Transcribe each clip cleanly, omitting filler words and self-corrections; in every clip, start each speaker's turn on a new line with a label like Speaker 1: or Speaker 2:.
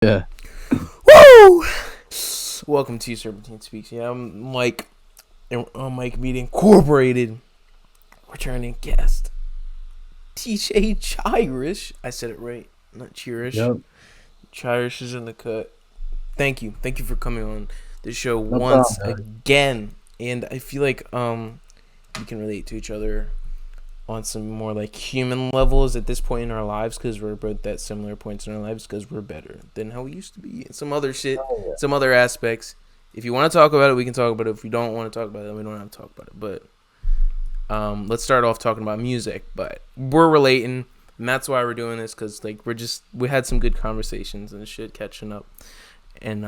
Speaker 1: Yeah.
Speaker 2: Woo! Welcome to Serpentine Speaks. Yeah, I'm Mike. And on Mike Media Incorporated, returning guest, TJ Chirish. I said it right, not Chirish.
Speaker 1: Yep.
Speaker 2: Chirish is in the cut. Thank you for coming on the show
Speaker 1: No
Speaker 2: once
Speaker 1: problem, man.
Speaker 2: again. And I feel like we can relate to each other on some more like human levels at this point in our lives, because we're both at similar points in our lives, because we're better than how we used to be in some other shit,
Speaker 1: Oh, yeah.
Speaker 2: some other aspects. If you want to talk about it, we can talk about it. If we don't want to talk about it, then we don't have to talk about it. But let's start off talking about music. But we're relating, and that's why we're doing this, because like we had some good conversations and shit catching up. And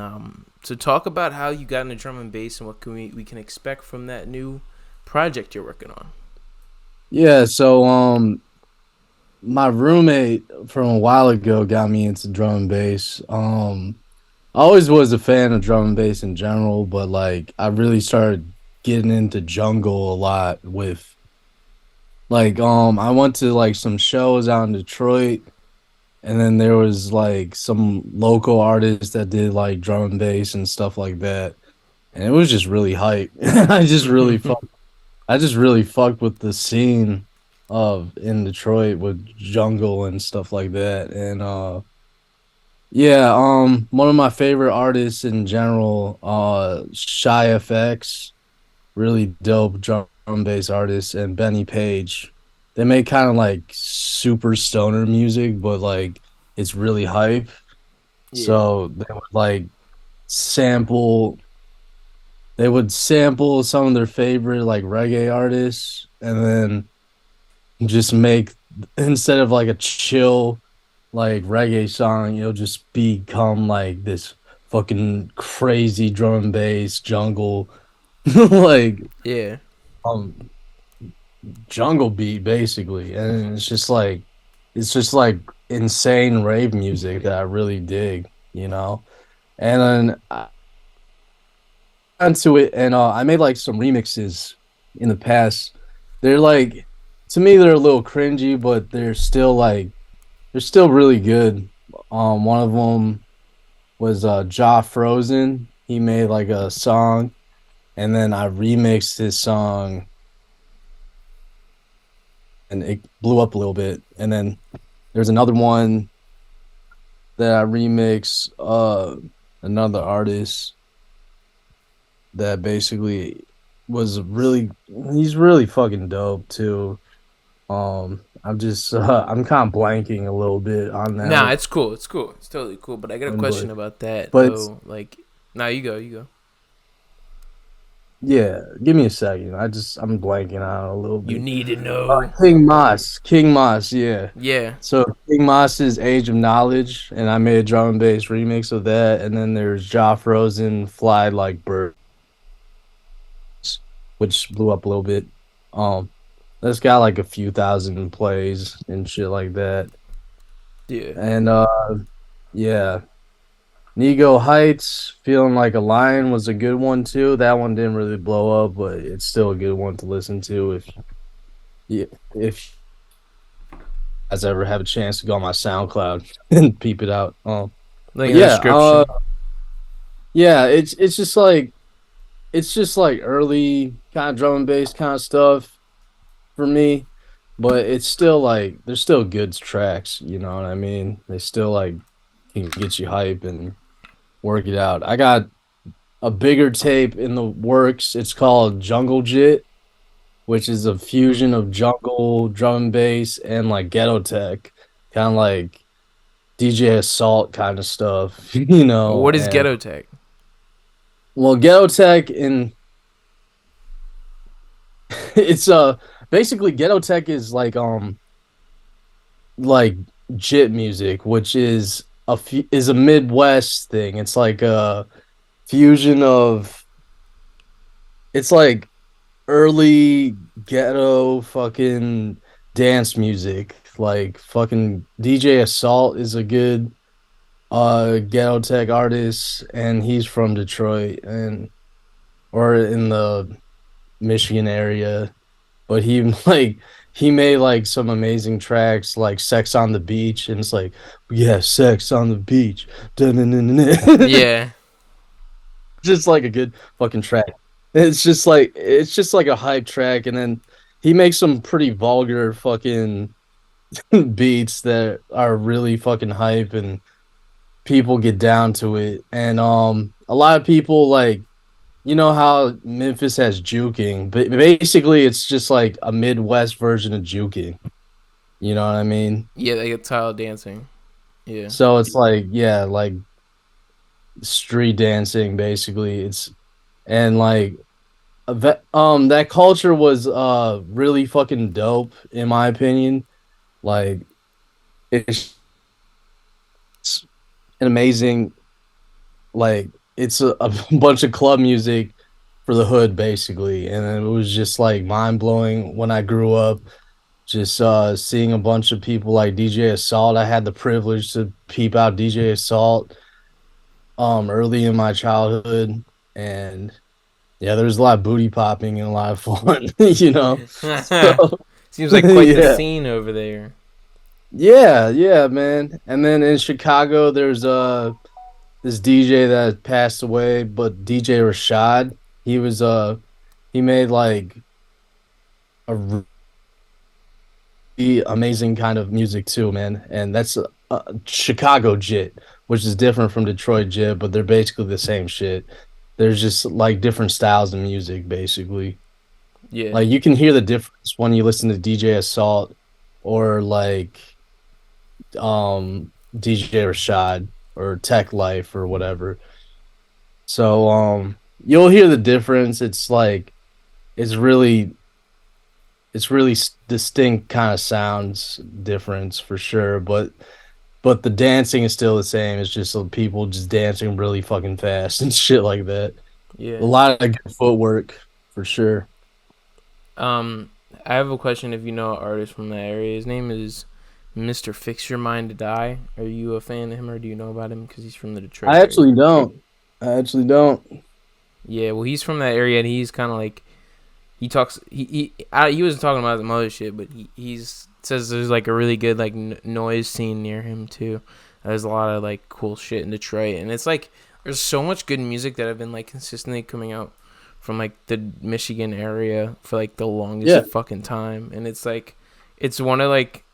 Speaker 2: to talk about how you got into drum and bass and what can we can expect from that new project you're working on.
Speaker 1: Yeah, so my roommate from a while ago got me into drum and bass. I always was a fan of drum and bass in general, but like I really started getting into jungle a lot with I went to like some shows out in Detroit, and then there was like some local artists that did like drum and bass and stuff like that. And it was just really hype. I just really fucked with the scene of in Detroit with jungle and stuff like that. And yeah, one of my favorite artists in general, Shy FX, really dope drum bass artist, and Benny Page. They make kind of like super stoner music, but like it's really hype.
Speaker 2: Yeah.
Speaker 1: So sample they would sample some of their favorite like reggae artists, and then just make, instead of like a chill like reggae song, it'll just become like this fucking crazy drum and bass jungle like
Speaker 2: Yeah.
Speaker 1: um jungle beat basically. And it's just like insane rave music that I really dig. And then I into it, and I made like some remixes in the past. They're like, to me they're a little cringy, but they're still really good. One of them was Ja Frozen. He made like a song, and then I remixed his song, and it blew up a little bit. And then there's another one that I remix another artist that basically was really he's really fucking dope too. I'm kind of blanking a little bit on
Speaker 2: Nah,
Speaker 1: that
Speaker 2: it's cool. It's cool. It's totally cool. But I got a
Speaker 1: one,
Speaker 2: question about that
Speaker 1: but it's
Speaker 2: though. Like, nah, you go. You go.
Speaker 1: yeah. Give me a second. I'm blanking out a little
Speaker 2: You
Speaker 1: bit.
Speaker 2: need to know.
Speaker 1: King Moss, yeah.
Speaker 2: Yeah.
Speaker 1: So King Moss's Age of Knowledge, and I made a drum and bass remix of that. And then there's Ja Frozen, Fly Like Birds, which blew up a little bit. Um, that's got like a few thousand plays and shit like that.
Speaker 2: Yeah.
Speaker 1: And yeah, Nego Heights, Feeling Like a Lion was a good one too. That one didn't really blow up, but it's still a good one to listen to if you guys ever have a chance to go on my SoundCloud and peep it out.
Speaker 2: Link
Speaker 1: But
Speaker 2: in the
Speaker 1: yeah,
Speaker 2: description.
Speaker 1: yeah, it's just like early kind of drum and bass kind of stuff for me, but it's still like there's still good tracks, you know what I mean? They still like can get you hype and work it out. I got a bigger tape in the works. It's called Jungle Jit, which is a fusion of jungle, drum and bass, and like ghetto tech, kind of like DJ Assault kind of stuff,
Speaker 2: What is
Speaker 1: And
Speaker 2: ghetto tech?
Speaker 1: well, ghetto tech and it's basically ghetto tech is like jit music, which is is a Midwest thing. It's like a fusion of it's like early ghetto fucking dance music. Like fucking DJ Assault is a good ghetto tech artist, and he's from Detroit and or in the Michigan area. but he like he made like some amazing tracks like Sex on the Beach, and it's like, yeah, sex on the beach. Dun-dun-dun-dun.
Speaker 2: Yeah.
Speaker 1: Just like a good fucking track. It's just like a hype track, and then he makes some pretty vulgar fucking beats that are really fucking hype, and people get down to it. And a lot of people like, you know how Memphis has juking, but basically it's just like a Midwest version of juking. You know what I mean?
Speaker 2: Yeah, they get tile dancing. Yeah.
Speaker 1: So it's like, yeah, like street dancing basically. It's and like that culture was really fucking dope in my opinion. Like it's an amazing, like it's a bunch of club music for the hood basically, and it was just like mind blowing when I grew up. Just seeing a bunch of people like DJ Assault. I had the privilege to peep out DJ Assault early in my childhood, and yeah, there's a lot of booty popping and a lot of fun, you know. So
Speaker 2: Seems like quite the
Speaker 1: yeah,
Speaker 2: scene over there.
Speaker 1: yeah, man. And then in Chicago, there's this DJ that passed away, but DJ Rashad. He was he made like a really amazing kind of music too, man. And that's Chicago jit, which is different from Detroit jit, but they're basically the same shit. There's just like different styles of music, basically.
Speaker 2: Yeah.
Speaker 1: Like you can hear the difference when you listen to DJ Assault or like DJ Rashad or Tech Life or whatever. So you'll hear the difference. It's like it's really distinct kind of sounds difference for sure, but the dancing is still the same. It's just people just dancing really fucking fast and shit like that. A
Speaker 2: Yeah.
Speaker 1: lot of good footwork for sure.
Speaker 2: Um, I have a question. If you know an artist from that area, his name is Mr. Fix Your Mind to Die. Are you a fan of him, or do you know about him? Because he's from the Detroit
Speaker 1: I
Speaker 2: area.
Speaker 1: actually don't. I actually don't.
Speaker 2: Yeah, well, he's from that area, and he's kind of like he talks. He wasn't talking about some other shit, but he's says there's like a really good like noise scene near him too. There's a lot of like cool shit in Detroit, and it's like there's so much good music that have been like consistently coming out from like the Michigan area for like the
Speaker 1: Yeah.
Speaker 2: longest fucking time, and it's like it's one of like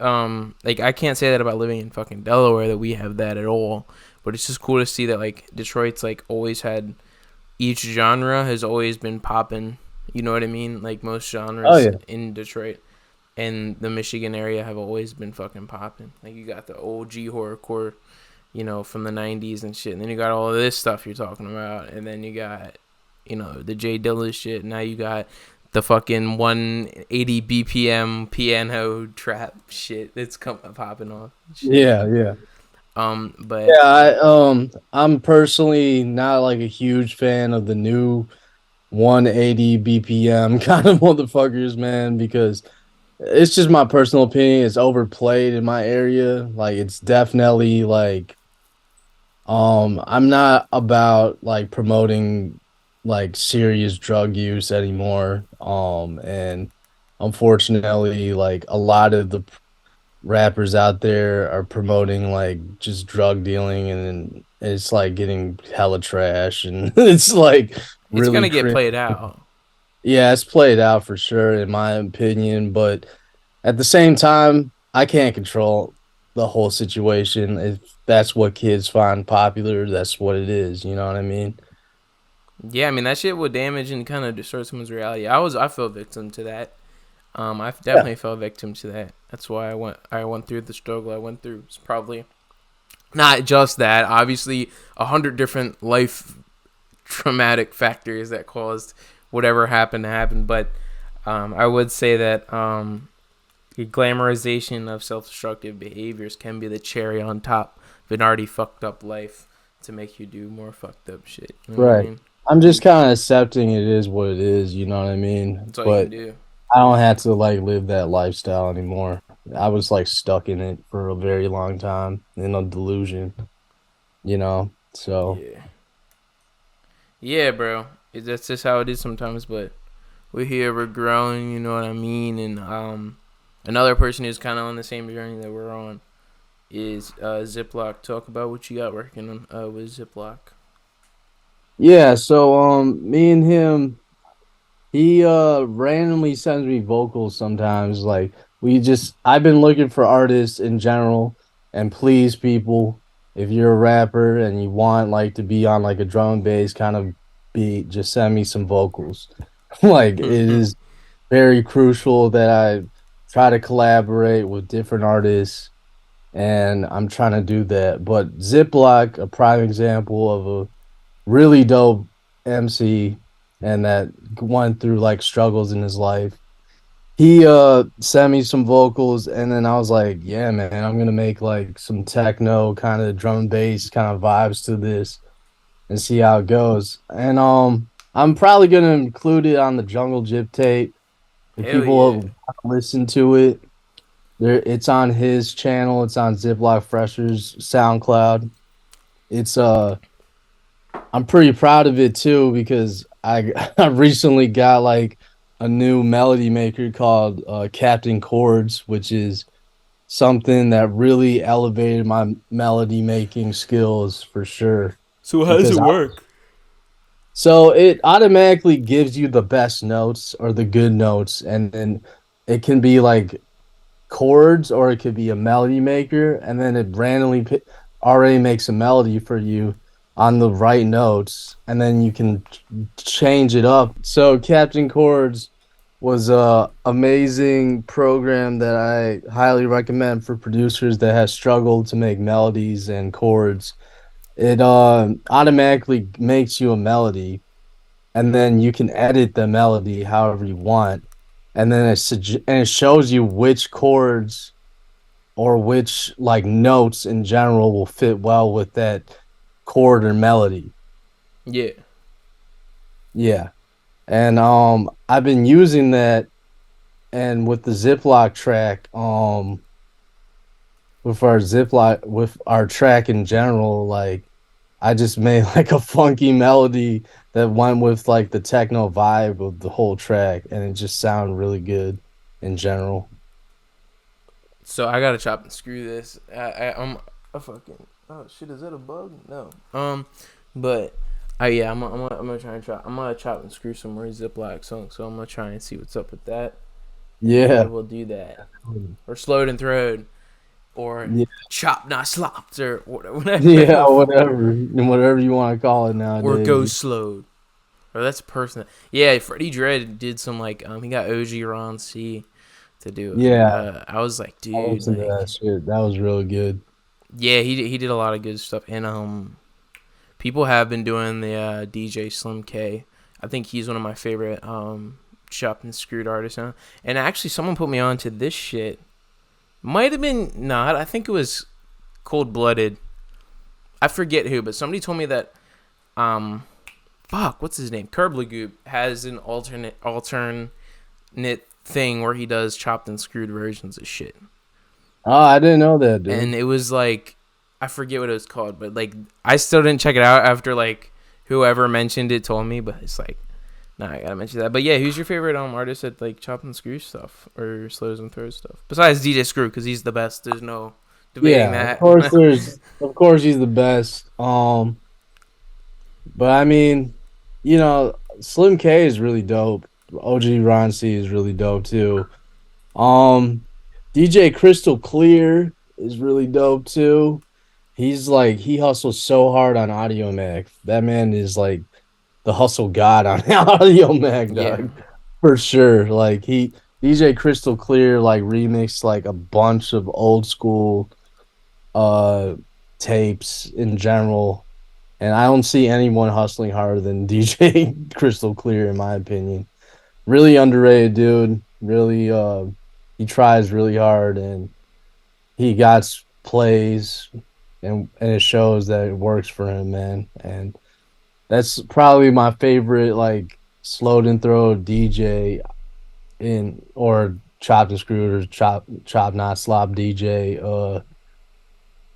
Speaker 2: I can't say that about living in fucking Delaware that we have that at all, but it's just cool to see that like Detroit's like always had each genre has always been popping. You know what I mean? Like most
Speaker 1: Oh
Speaker 2: genres
Speaker 1: yeah.
Speaker 2: in Detroit and the Michigan area have always been fucking popping. Like you got the OG horrorcore, you know, from the '90s and shit, and then you got all of this stuff you're talking about, and then you got, you know, the Jay Dilla shit. Now you got the fucking 180 BPM piano trap shit that's popping off. Shit.
Speaker 1: Yeah, yeah.
Speaker 2: But
Speaker 1: Yeah, I'm personally not like a huge fan of the new 180 BPM kind of motherfuckers, man, because it's just my personal opinion. It's overplayed in my area. Like it's definitely like I'm not about like promoting like serious drug use anymore. And unfortunately like a lot of the rappers out there are promoting like just drug dealing, and then it's like getting hella trash and it's like
Speaker 2: it's
Speaker 1: really
Speaker 2: gonna get
Speaker 1: cringe.
Speaker 2: played out.
Speaker 1: Yeah, it's played out for sure in my opinion, but at the same time, I can't control the whole situation. If that's what kids find popular, that's what it is. You know what I mean?
Speaker 2: Yeah, I mean that shit will damage and kind of distort someone's reality. I fell victim to that. I
Speaker 1: Yeah.
Speaker 2: definitely fell victim to that. That's why I went through the struggle I went through. It's probably not just that. Obviously, 100 different life traumatic factors that caused whatever happened to happen. But I would say that the glamorization of self-destructive behaviors can be the cherry on top of an already fucked up life to make you do more fucked up shit. You know what I
Speaker 1: Right.
Speaker 2: mean?
Speaker 1: I'm just kind of accepting it is what it is. You know what I mean?
Speaker 2: That's all you can
Speaker 1: But
Speaker 2: do.
Speaker 1: I don't have to like live that lifestyle anymore. I was like stuck in it for a very long time in a delusion, you know? So,
Speaker 2: Yeah. Yeah, bro. That's just how it is sometimes, but we're here, we're growing. You know what I mean? And another person who's kind of on the same journey that we're on is Ziploc. Talk about what you got working on with Ziploc.
Speaker 1: Yeah, so me and him, he randomly sends me vocals sometimes. Like I've been looking for artists in general and please people. If you're a rapper and you want like to be on like a drum and bass kind of beat, just send me some vocals. Like it is very crucial that I try to collaborate with different artists and I'm trying to do that. But Ziploc, a prime example of a really dope MC and that went through like struggles in his life. He sent me some vocals and then I was like, yeah, man, I'm gonna make like some techno kind of drum and bass kind of vibes to this and see how it goes. And I'm probably gonna include it on the Jungle Gyp tape. If
Speaker 2: Hell
Speaker 1: people
Speaker 2: yeah.
Speaker 1: listen to it, it's on his channel, it's on Ziploc Fresher's SoundCloud. It's I'm pretty proud of it too because I recently got like a new melody maker called Captain Chords, which is something that really elevated my melody making skills for sure.
Speaker 2: So how does it
Speaker 1: Because
Speaker 2: work?
Speaker 1: so it automatically gives you the best notes or the good notes, and then it can be like chords or it could be a melody maker, and then it already makes a melody for you on the right notes, and then you can change it up. So Captain Chords was a amazing program that I highly recommend for producers that have struggled to make melodies and chords. It automatically makes you a melody, and then you can edit the melody however you want, and then it shows you which chords or which like notes in general will fit well with that chord or melody.
Speaker 2: Yeah.
Speaker 1: Yeah. And I've been using that and with the Ziploc track, with our track in general, like I just made like a funky melody that went with like the techno vibe of the whole track and it just sounded really good in general.
Speaker 2: So I gotta chop and screw this. I'm a fucking. Oh shit! Is that a bug? No. But yeah, I'm gonna try and chop. I'm gonna chop and screw some more Ziploc songs. So I'm gonna try and see what's up with that, and
Speaker 1: Yeah.
Speaker 2: we'll do that. Or slowed and throwed, or
Speaker 1: Yeah.
Speaker 2: chop not slopped, or whatever.
Speaker 1: Yeah, whatever you want to call it
Speaker 2: Or
Speaker 1: nowadays.
Speaker 2: go slowed. Or that's a person. Yeah, Freddie Dredd did some like he got OG Ron C to do it.
Speaker 1: Yeah,
Speaker 2: I was like,
Speaker 1: I
Speaker 2: dude,
Speaker 1: listened to that
Speaker 2: like,
Speaker 1: shit. That was really good.
Speaker 2: yeah, he did a lot of good stuff, and people have been doing the DJ Slim K. I think he's one of my favorite chopped and screwed artists now. And actually, someone put me on to this shit. Might have been not. I think it was Cold Blooded. I forget who, but somebody told me that fuck, what's his name? Curb Lagoop has an alternate thing where he does chopped and screwed versions of shit.
Speaker 1: Oh, I didn't know that,
Speaker 2: And
Speaker 1: dude.
Speaker 2: it was like, I forget what it was called, but like I still didn't check it out after like whoever mentioned it told me, but it's like, nah, I gotta mention that. But yeah, who's your favorite artist that like chop and screw stuff or slows and throws stuff besides DJ Screw, because he's the best. There's no debating
Speaker 1: Yeah,
Speaker 2: that.
Speaker 1: of course he's the best. But I mean, Slim K is really dope. OG Ron C is really dope too. Um, DJ Crystal Clear is really dope too. He hustles so hard on Audio Mac. That man is like the hustle god on Audio Mac,
Speaker 2: Yeah,
Speaker 1: dog. For sure. Like he DJ Crystal Clear like remixed like a bunch of old school uh tapes in general. And I don't see anyone hustling harder than DJ Crystal Clear in my opinion. Really underrated dude. Really he tries really hard and he got plays and it shows that it works for him, man. And that's probably my favorite like slowed and throw DJ in or chopped and screwed or chop not slop DJ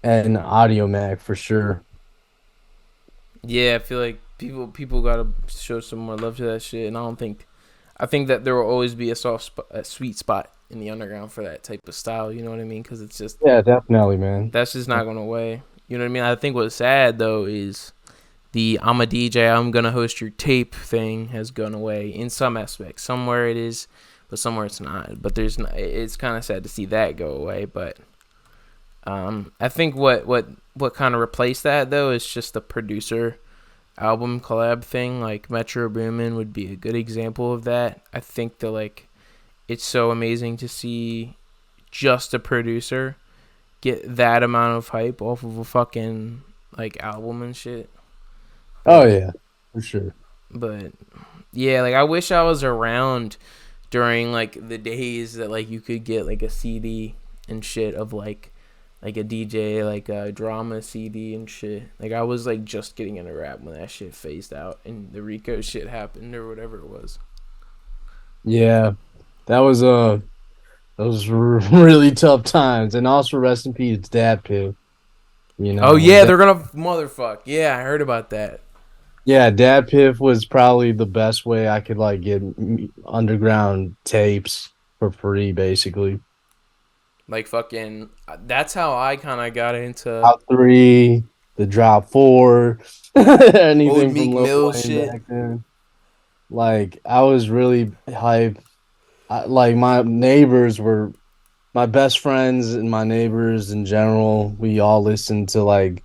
Speaker 1: and Audio Mac for sure.
Speaker 2: yeah. I feel like people gotta show some more love to that shit, and I think that there will always be a sweet spot in the underground for that type of style. You know what I mean? Because it's just
Speaker 1: Yeah, definitely, man.
Speaker 2: that's just not going away. You know what I mean? I think what's sad though is the I'm a DJ, I'm gonna host your tape thing has gone away in some aspects. Somewhere it is, but somewhere it's not. But there's not, it's kind of sad to see that go away. But I think what kind of replaced that though is just the producer album collab thing. Like Metro Boomin would be a good example of that. I think that like it's so amazing to see just a producer get that amount of hype off of a fucking like album and shit.
Speaker 1: Oh
Speaker 2: But
Speaker 1: yeah, for sure.
Speaker 2: but yeah, like I wish I was around during like the days that like you could get like a CD and shit of like a DJ like a drama CD and shit. Like I was like just getting into rap when that shit phased out and the Rico shit happened or whatever it was.
Speaker 1: Yeah, that was those were really tough times, and also rest in peace, Dad Piff. You
Speaker 2: Oh
Speaker 1: know,
Speaker 2: yeah, they're gonna motherfuck. Yeah, I heard about that.
Speaker 1: yeah, Dad Piff was probably the best way I could like get underground tapes for free, basically.
Speaker 2: Like fucking. That's how I kind of got into
Speaker 1: Drop 3, the Drop 4,
Speaker 2: old
Speaker 1: anything from
Speaker 2: Meek
Speaker 1: Lil
Speaker 2: Mill
Speaker 1: Wayne
Speaker 2: shit.
Speaker 1: back then. Like I was really hyped. Like my neighbors were my best friends and my neighbors in general. We all listened to like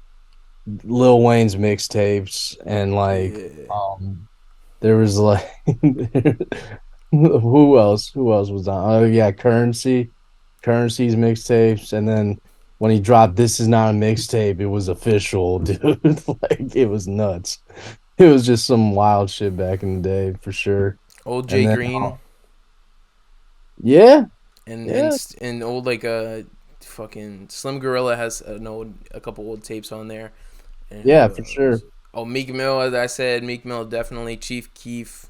Speaker 1: Lil Wayne's mixtapes and like
Speaker 2: Yeah.
Speaker 1: there was like who else was on? Oh yeah, Currency's mixtapes, and then when he dropped This Is Not a Mixtape, it was official, dude. Like it was nuts. It was just some wild shit back in the day for sure.
Speaker 2: Old
Speaker 1: And
Speaker 2: Jay
Speaker 1: then
Speaker 2: Green
Speaker 1: yeah,
Speaker 2: and
Speaker 1: yeah,
Speaker 2: old like fucking Slim Gorilla has a couple old tapes on there. And
Speaker 1: yeah,
Speaker 2: who
Speaker 1: for sure.
Speaker 2: else? Oh, Meek Mill, as I said, Meek Mill definitely. Chief Keef,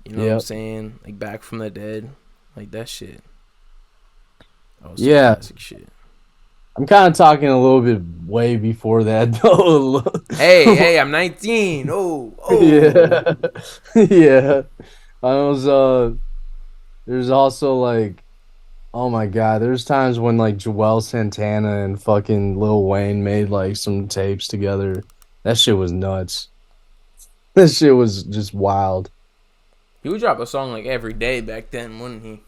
Speaker 2: you know what I'm
Speaker 1: Yep.
Speaker 2: saying? Like Back from the Dead, like that shit. Oh, some
Speaker 1: Yeah.
Speaker 2: classic shit.
Speaker 1: I'm kind of talking a little bit way before that though.
Speaker 2: Hey, hey, I'm 19. Oh, oh.
Speaker 1: Yeah. Yeah. I was there's also like oh my god, there's times when like Joel Santana and fucking Lil Wayne made like some tapes together. That shit was nuts. That shit was just wild.
Speaker 2: He would drop a song like every day back then, wouldn't he?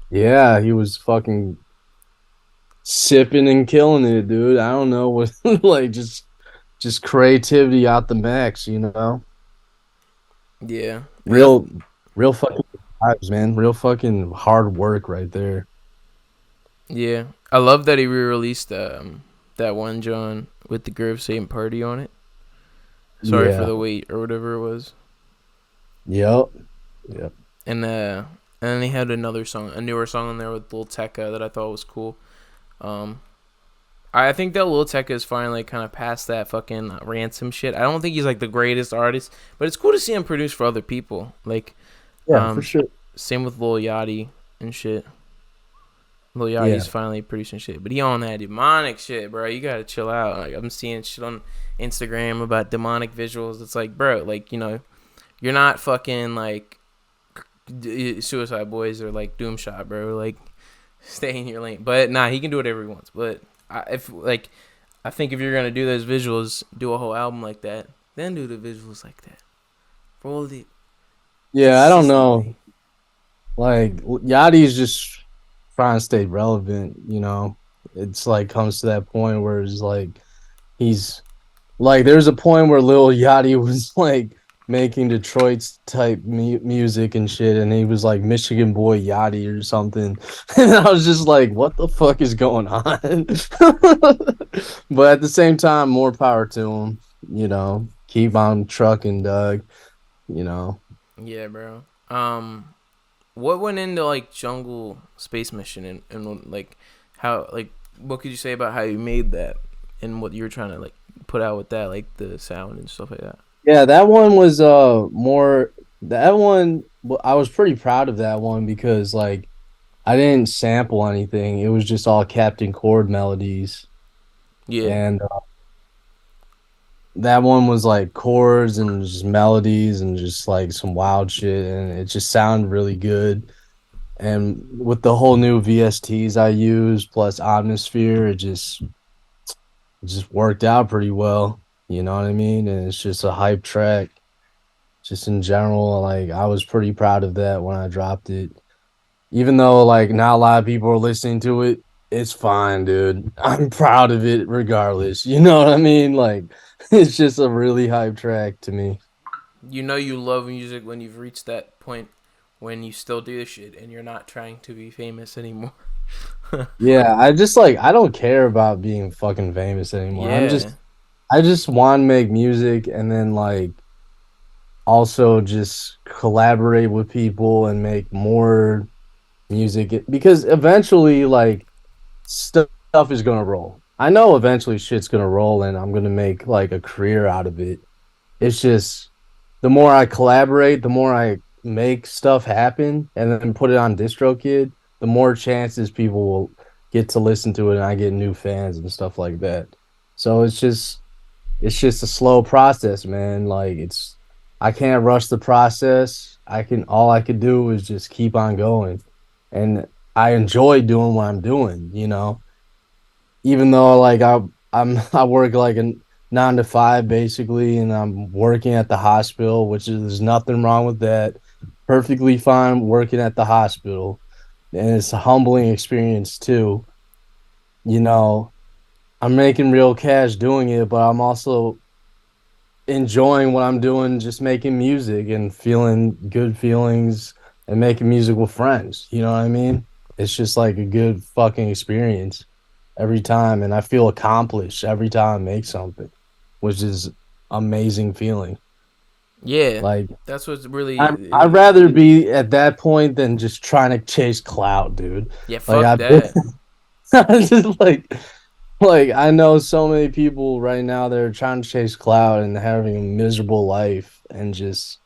Speaker 1: Yeah, he was fucking sipping and killing it, dude. I don't know what like just creativity out the max, you know?
Speaker 2: Yeah, and that's
Speaker 1: Real real fucking vibes, man. Real fucking hard work right there.
Speaker 2: yeah. I love that he re-released that one John with the Grove Satan Party on it. Sorry for
Speaker 1: Yeah.
Speaker 2: the wait or whatever it was.
Speaker 1: Yep. Yep.
Speaker 2: And then he had another song, a newer song on there with Lil Tecca that I thought was cool. Um, I think that Lil Tecca is finally kind of past that fucking ransom shit. I don't think he's like the greatest artist, but it's cool to see him produce for other people. Like,
Speaker 1: Yeah, for sure.
Speaker 2: same with Lil Yachty and shit. Lil
Speaker 1: Yeah.
Speaker 2: Yachty's finally producing shit, but he on that demonic shit, bro. You gotta chill out. Like I'm seeing shit on Instagram about demonic visuals. It's like, bro, like you're not fucking like Suicide Boys or like Doomshot, bro. Like, stay in your lane. But nah, he can do whatever he wants. But I think if you're gonna do those visuals, do a whole album like that, then do the visuals like that. Roll it
Speaker 1: Yeah, I don't know.
Speaker 2: consistently.
Speaker 1: Like Yachty's just trying to stay relevant, you know. It's like comes to that point where it's like he's like there's a point where Lil Yachty was like making Detroit's type music and shit, and he was like Michigan Boy Yachty or something, and I was just like, what the fuck is going on? But at the same time, more power to him. You know, keep on trucking, Doug. You know.
Speaker 2: Yeah, bro. What went into like Jungle Space Mission and like how like what could you say about how you made that and what you were trying to like put out with that, like the sound and stuff like that?
Speaker 1: Yeah, that one was more that one I was pretty proud of that one because like I didn't sample anything. It was just all Captain Chord melodies
Speaker 2: Yeah.
Speaker 1: and that one was like chords and just melodies and just like some wild shit, and it just sounded really good. And with the whole new VSTs I use plus Omnisphere, it just worked out pretty well. You know what I mean? And it's just a hype track. Just in general, like I was pretty proud of that when I dropped it. Even though like not a lot of people are listening to it, it's fine, dude. I'm proud of it regardless. You know what I mean? Like it's just a really hype track to me.
Speaker 2: You know you love music when you've reached that point when you still do this shit and you're not trying to be famous anymore.
Speaker 1: Yeah, I just like I don't care about being fucking famous anymore.
Speaker 2: Yeah.
Speaker 1: I just want to make music and then like also just collaborate with people and make more music because eventually like stuff is gonna roll. I know eventually shit's gonna roll and I'm gonna make like a career out of it. It's just the more I collaborate, the more I make stuff happen and then put it on DistroKid, the more chances people will get to listen to it and I get new fans and stuff like that. So it's just a slow process, man. Like it's I can't rush the process. All I could do is just keep on going. And I enjoy doing what I'm doing, you know. Even though like I work like a 9 to 5 basically and I'm working at the hospital, which is there's nothing wrong with that. Perfectly fine working at the hospital. And it's a humbling experience too. You know, I'm making real cash doing it, but I'm also enjoying what I'm doing, just making music and feeling good feelings and making music with friends. You know what I mean? It's just like a good fucking experience every time. And I feel accomplished every time I make something, which is amazing feeling.
Speaker 2: Yeah.
Speaker 1: Like
Speaker 2: That's what's really
Speaker 1: I'd rather be at that point than just trying to chase clout, dude.
Speaker 2: yeah,
Speaker 1: Like
Speaker 2: fuck that.
Speaker 1: I just like I know so many people right now that are trying to chase clout and having a miserable life and just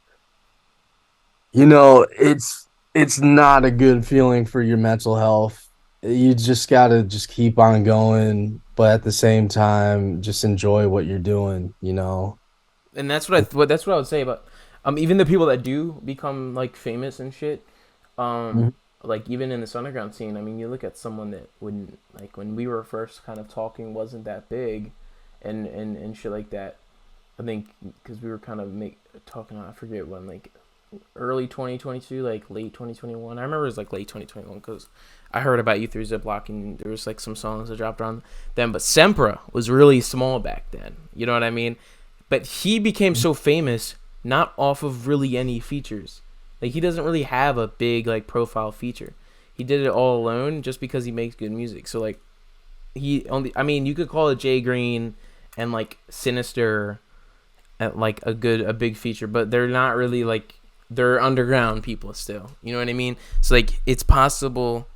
Speaker 1: it's not a good feeling for your mental health. You just gotta just keep on going, but at the same time, just enjoy what you're doing, you know.
Speaker 2: And that's what I would say about even the people that do become like famous and shit. Um
Speaker 1: Mhm.
Speaker 2: like even in this underground scene, I mean, you look at someone that wouldn't like when we were first kind of talking wasn't that big, and shit like that. I think because we were kind of talking. I forget when, like early 2022, like late 2021. I remember it was like late 2021 because I heard about you through Ziploc and there was like some songs that dropped around then. But Sempra was really small back then. You know what I mean? But he became so famous not off of really any features. Like he doesn't really have a big like profile feature. He did it all alone just because he makes good music. So like he only, I mean, you could call it Jay Green and like Sinister at like a big feature, but they're not really like, they're underground people still. You know what I mean? So like it's possible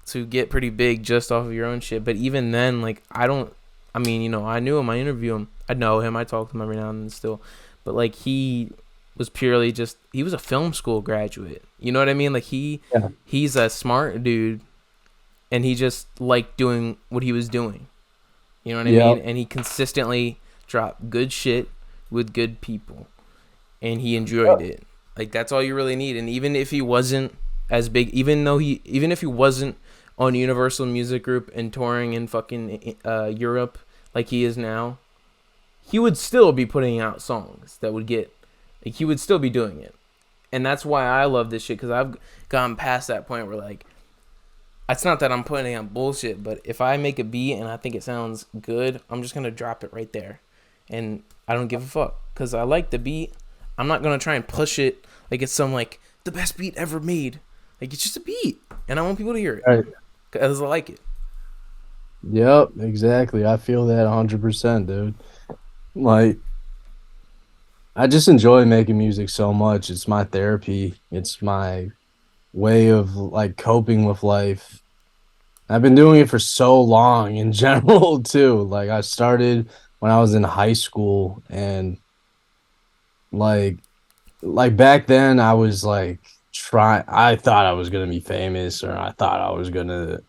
Speaker 2: to get pretty big just off of your own shit. But even then, like I don't. I mean, you know, I knew him. I interview him. I know him. I talk to him every now and then still. But like he was purely just, he was a film school graduate. You know what I mean? Like
Speaker 1: Yeah.
Speaker 2: he's a smart dude, and he just liked doing what he was doing. You know what I mean?
Speaker 1: Yep.
Speaker 2: And he consistently dropped good shit with good people, and he enjoyed it. Like that's all you really need. And even if he wasn't as big, even if he wasn't on Universal Music Group and touring in fucking Europe like he is now, he would still be putting out songs that would get, like he would still be doing it. And that's why I love this shit, because I've gone past that point where like, it's not that I'm putting out bullshit, but if I make a beat and I think it sounds good, I'm just gonna drop it right there, and I don't give a fuck because I like the beat. I'm not gonna try and push it like it's some like the best beat ever made. Like it's just a beat, and I want people to hear it
Speaker 1: Right.
Speaker 2: because I like it.
Speaker 1: Yep, exactly. I feel that 100%, dude. Like I just enjoy making music so much. It's my therapy. It's my way of like coping with life. I've been doing it for so long in general too. Like I started when I was in high school and like back then I was like I thought I was gonna be famous or I thought I was gonna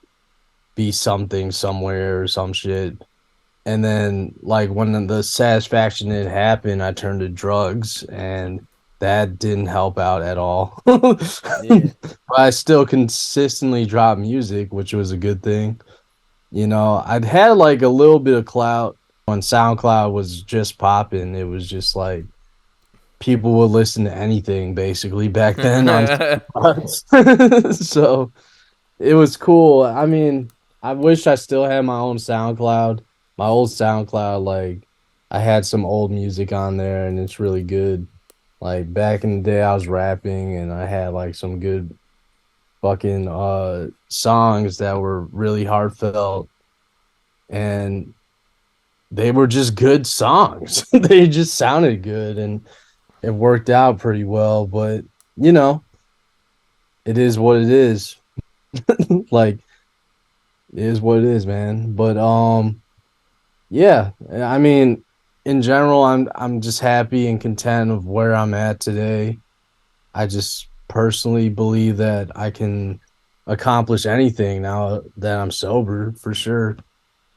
Speaker 1: be something somewhere or some shit. And then like when the satisfaction didn't happen, I turned to drugs, and that didn't help out at all.
Speaker 2: Yeah.
Speaker 1: But I still consistently dropped music, which was a good thing. I'd had like a little bit of clout when SoundCloud was just popping. It was just like people would listen to anything basically back then on SoundCloud. So it was cool. I mean, I wish I still had my own SoundCloud. My old SoundCloud, like I had some old music on there and it's really good. Like back in the day I was rapping and I had like some good fucking songs that were really heartfelt, and they were just good songs. They just sounded good and it worked out pretty well, but you know, it is what it is. Like it is what it is, man. But yeah, I mean, in general, I'm just happy and content of where I'm at today. I just personally believe that I can accomplish anything now that I'm sober, for sure.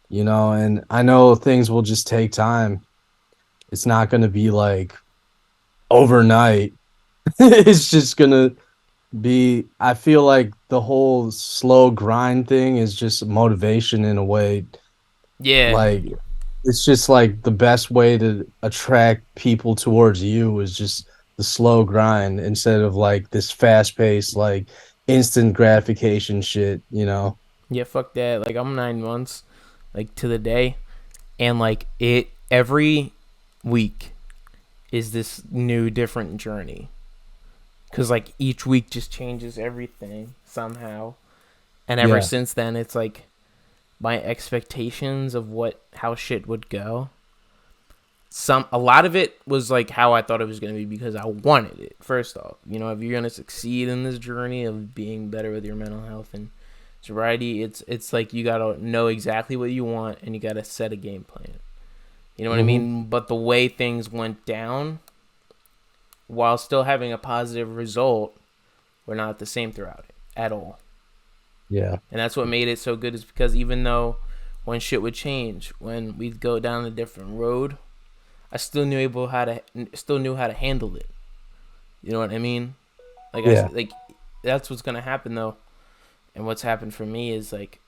Speaker 1: And I know things will just take time. It's not going to be like overnight. It's just going to be, I feel like the whole slow grind thing is just motivation in a way.
Speaker 2: Yeah.
Speaker 1: Like it's just like the best way to attract people towards you is just the slow grind instead of like this fast paced like instant gratification shit.
Speaker 2: Yeah, fuck that. Like I'm 9 months, like to the day, and like it every week is this new different journey. Cause like each week just changes everything somehow, and ever
Speaker 1: Yeah.
Speaker 2: since then it's like my expectations of how shit would go. A lot of it was like how I thought it was gonna be because I wanted it. First off, if you're gonna succeed in this journey of being better with your mental health and sobriety, it's like you gotta know exactly what you want and you gotta set a game plan. You know what I
Speaker 1: Hmm.
Speaker 2: mean? But the way things went down, while still having a positive result, were not the same throughout it at all.
Speaker 1: Yeah.
Speaker 2: And that's what made it so good, is because even though when shit would change, when we'd go down a different road, I still knew how to handle it. You know what I mean? Like
Speaker 1: Yeah.
Speaker 2: like that's what's gonna happen though. And what's happened for me is like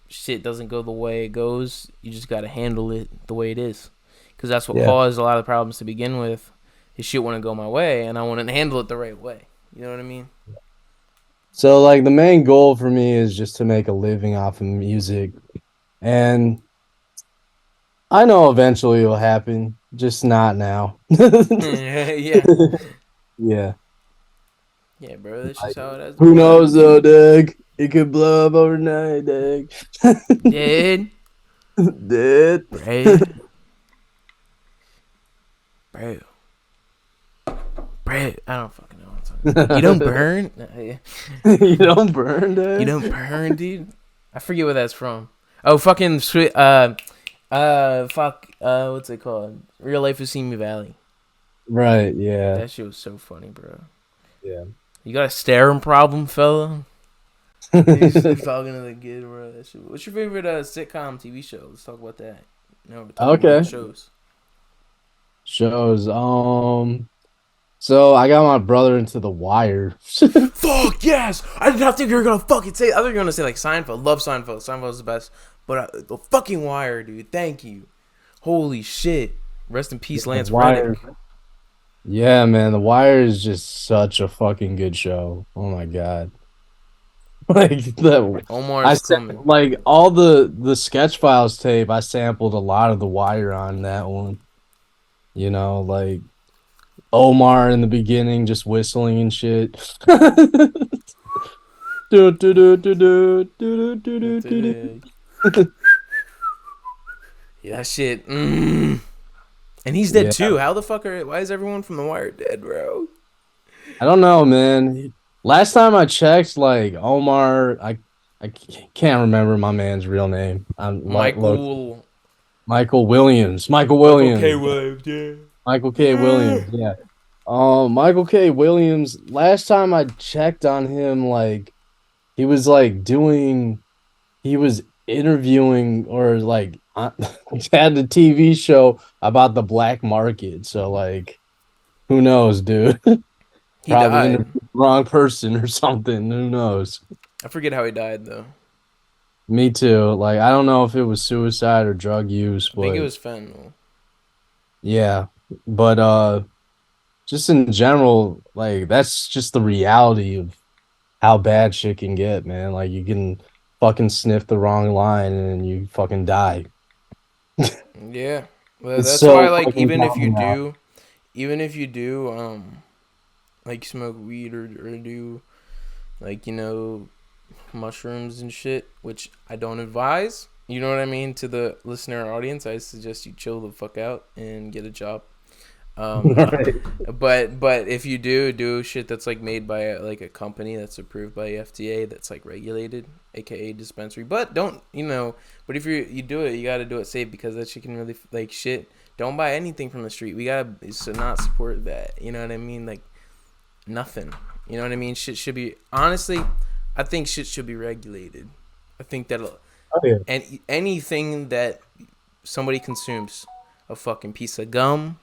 Speaker 2: shit doesn't go the way it goes. You just gotta handle it the way it is, because that's what
Speaker 1: Yeah.
Speaker 2: caused a lot of the problems to begin with. His shit wouldn't go my way, and I wouldn't handle it the right way. You know what I mean?
Speaker 1: So like the main goal for me is just to make a living off of music, and I know eventually it'll happen, just not now.
Speaker 2: Yeah,
Speaker 1: Yeah.
Speaker 2: yeah, bro. That's
Speaker 1: Like,
Speaker 2: just how it has to
Speaker 1: who
Speaker 2: be.
Speaker 1: knows though, Doug? It could blow up overnight, Doug.
Speaker 2: Dead,
Speaker 1: Dead.
Speaker 2: bread, bro, bread. I don't fucking know what I'm talking about. You don't burn. Nah, yeah.
Speaker 1: You don't burn,
Speaker 2: You
Speaker 1: Doug.
Speaker 2: don't burn, dude. I forget where that's from. Oh, fucking sweet. Fuck. What's it called? Real Life of Simi Valley.
Speaker 1: Right, yeah.
Speaker 2: That shit was so funny, bro.
Speaker 1: Yeah.
Speaker 2: You got a staring problem, fella? He's talking to the kid, bro. That shit. What's your favorite sitcom TV show? Let's talk about that. No, we're talking
Speaker 1: Okay.
Speaker 2: about shows.
Speaker 1: Shows. So I got my brother into The Wire.
Speaker 2: Fuck yes! I did not think you were gonna fucking say. I thought you were gonna say like Seinfeld. Love Seinfeld. Seinfeld's the best. But the fucking Wire, dude. Thank you. Holy shit. Rest in peace,
Speaker 1: The
Speaker 2: Lance
Speaker 1: Wire.
Speaker 2: Reddick.
Speaker 1: Yeah, man, The Wire is just such a fucking good show. Oh my god. Like the I
Speaker 2: Omar's
Speaker 1: said
Speaker 2: coming.
Speaker 1: like all the sketch files tape, I sampled a lot of The Wire on that one. Like Omar in the beginning just whistling and shit. Do, do, do, do, do, do, do, do, do, do.
Speaker 2: Yeah, that shit. And he's dead
Speaker 1: Yeah,
Speaker 2: too. How the fuck are? Why is everyone from The Wire dead, bro?
Speaker 1: I don't know, man. Last time I checked, like Omar, I can't remember my man's real name. I'm like, look,
Speaker 2: Michael
Speaker 1: Michael Williams. Michael
Speaker 2: Michael K.
Speaker 1: Williams.
Speaker 2: Williams, yeah.
Speaker 1: Michael K. Williams. Yeah. Michael K. Williams. Last time I checked on him, like he was like doing, he was interviewing or like had the TV show about the black market. So like, who knows, dude?
Speaker 2: He
Speaker 1: Probably
Speaker 2: died.
Speaker 1: interviewed the wrong person or something. Who knows?
Speaker 2: I forget how he died though.
Speaker 1: Me too. Like, I don't know if it was suicide or drug use,
Speaker 2: I think it
Speaker 1: but
Speaker 2: was fentanyl.
Speaker 1: yeah. But just in general, like that's just the reality of how bad shit can get, man. Like you can fucking sniff the wrong line and you fucking die.
Speaker 2: Yeah. Well,
Speaker 1: It's
Speaker 2: that's why
Speaker 1: so
Speaker 2: like
Speaker 1: fucking common now.
Speaker 2: even if you do like smoke weed or do like mushrooms and shit, which I don't advise. You know what I mean? To the listener audience, I suggest you chill the fuck out and get a job.
Speaker 1: Right.
Speaker 2: But if you do shit that's like made by like a company that's approved by FDA that's like regulated, aka dispensary. But don't But if you do it, you gotta do it safe because that shit can really like shit. Don't buy anything from the street. We gotta not support that. You know what I mean? Like nothing. You know what I mean? Shit should be honestly. I think shit should be regulated. I think that
Speaker 1: Oh, yeah.
Speaker 2: anything that somebody consumes, a fucking piece of gum,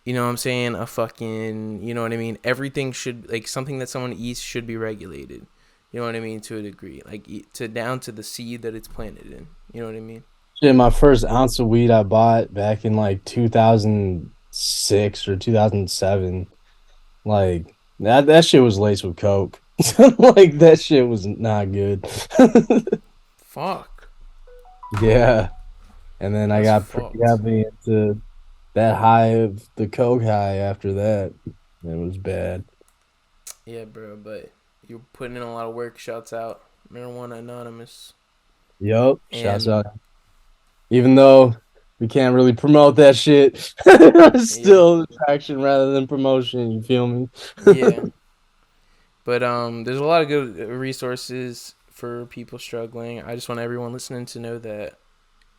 Speaker 2: you know what I'm saying? A fucking, you know what I mean? Everything should, like, something that someone eats should be regulated. You know what I mean? To a degree. Like, to down to the seed that it's planted in. You know what I mean?
Speaker 1: Shit, my first ounce of weed I bought back in like 2006 or 2007. Like that shit was laced with coke. Like that shit was not good.
Speaker 2: Fuck.
Speaker 1: Yeah. And then I
Speaker 2: That's
Speaker 1: got pretty
Speaker 2: fucked.
Speaker 1: heavy into that high of the coke high after that. It was bad.
Speaker 2: Yeah, bro, but you're putting in a lot of work. Shouts out. Marijuana Anonymous.
Speaker 1: Yup. Shouts
Speaker 2: And,
Speaker 1: out. Even though we can't really promote that shit,
Speaker 2: yeah.
Speaker 1: still attraction rather than promotion. You feel me?
Speaker 2: Yeah. But there's a lot of good resources for people struggling. I just want everyone listening to know that.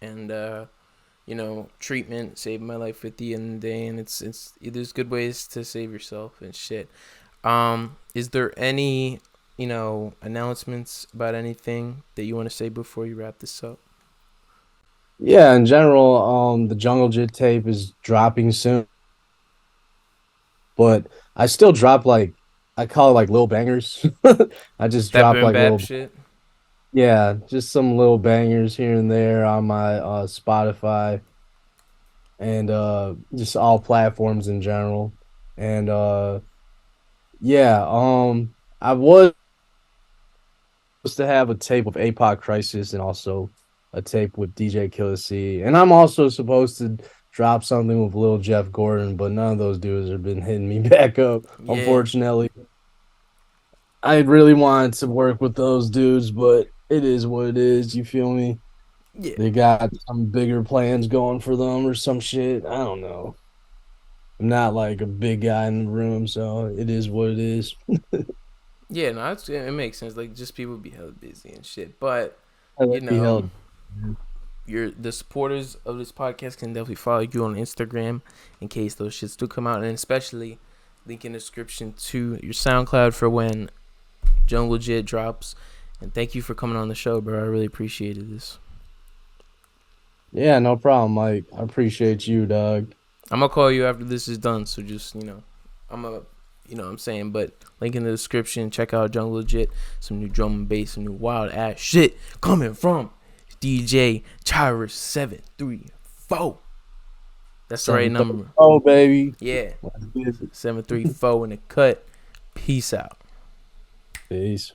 Speaker 2: And treatment saved my life at the end of the day, and it's there's good ways to save yourself and shit. Is there any announcements about anything that you want to say before you wrap this up?
Speaker 1: Yeah, in general, the Jungle Jit tape is dropping soon, but I still drop like I call it like little bangers. I just
Speaker 2: That
Speaker 1: drop
Speaker 2: boom
Speaker 1: like
Speaker 2: bap
Speaker 1: little,
Speaker 2: shit.
Speaker 1: yeah, just some little bangers here and there on my Spotify and just all platforms in general. And yeah, I was supposed to have a tape with APOC Crisis and also a tape with DJ Killer C. And I'm also supposed to drop something with Lil Jeff Gordon, but none of those dudes have been hitting me back up,
Speaker 2: Yeah,
Speaker 1: unfortunately. I really wanted to work with those dudes, but it is what it is. You feel me?
Speaker 2: yeah,
Speaker 1: They got some bigger plans going for them or some shit. I don't know. I'm not like a big guy in the room, so it is what it is.
Speaker 2: yeah. No, it makes sense. Like just people be hella busy and shit, but you
Speaker 1: That'd be
Speaker 2: know.
Speaker 1: held.
Speaker 2: The supporters of this podcast can definitely follow you on Instagram in case those shits do come out, and especially link in the description to your SoundCloud for when Jungle Jit drops. And thank you for coming on the show, bro. I really appreciated this.
Speaker 1: Yeah, no problem, Mike. I appreciate you, dog.
Speaker 2: I'm gonna call you after this is done, so just I'm a what I'm saying, but link in the description. Check out Jungle Jit, some new drum and bass, some new wild ass shit coming from DJ Chirish734. That's the right number.
Speaker 1: Oh, baby.
Speaker 2: Yeah.
Speaker 1: Let's get it.
Speaker 2: 734 in the cut. Peace out.
Speaker 1: Peace.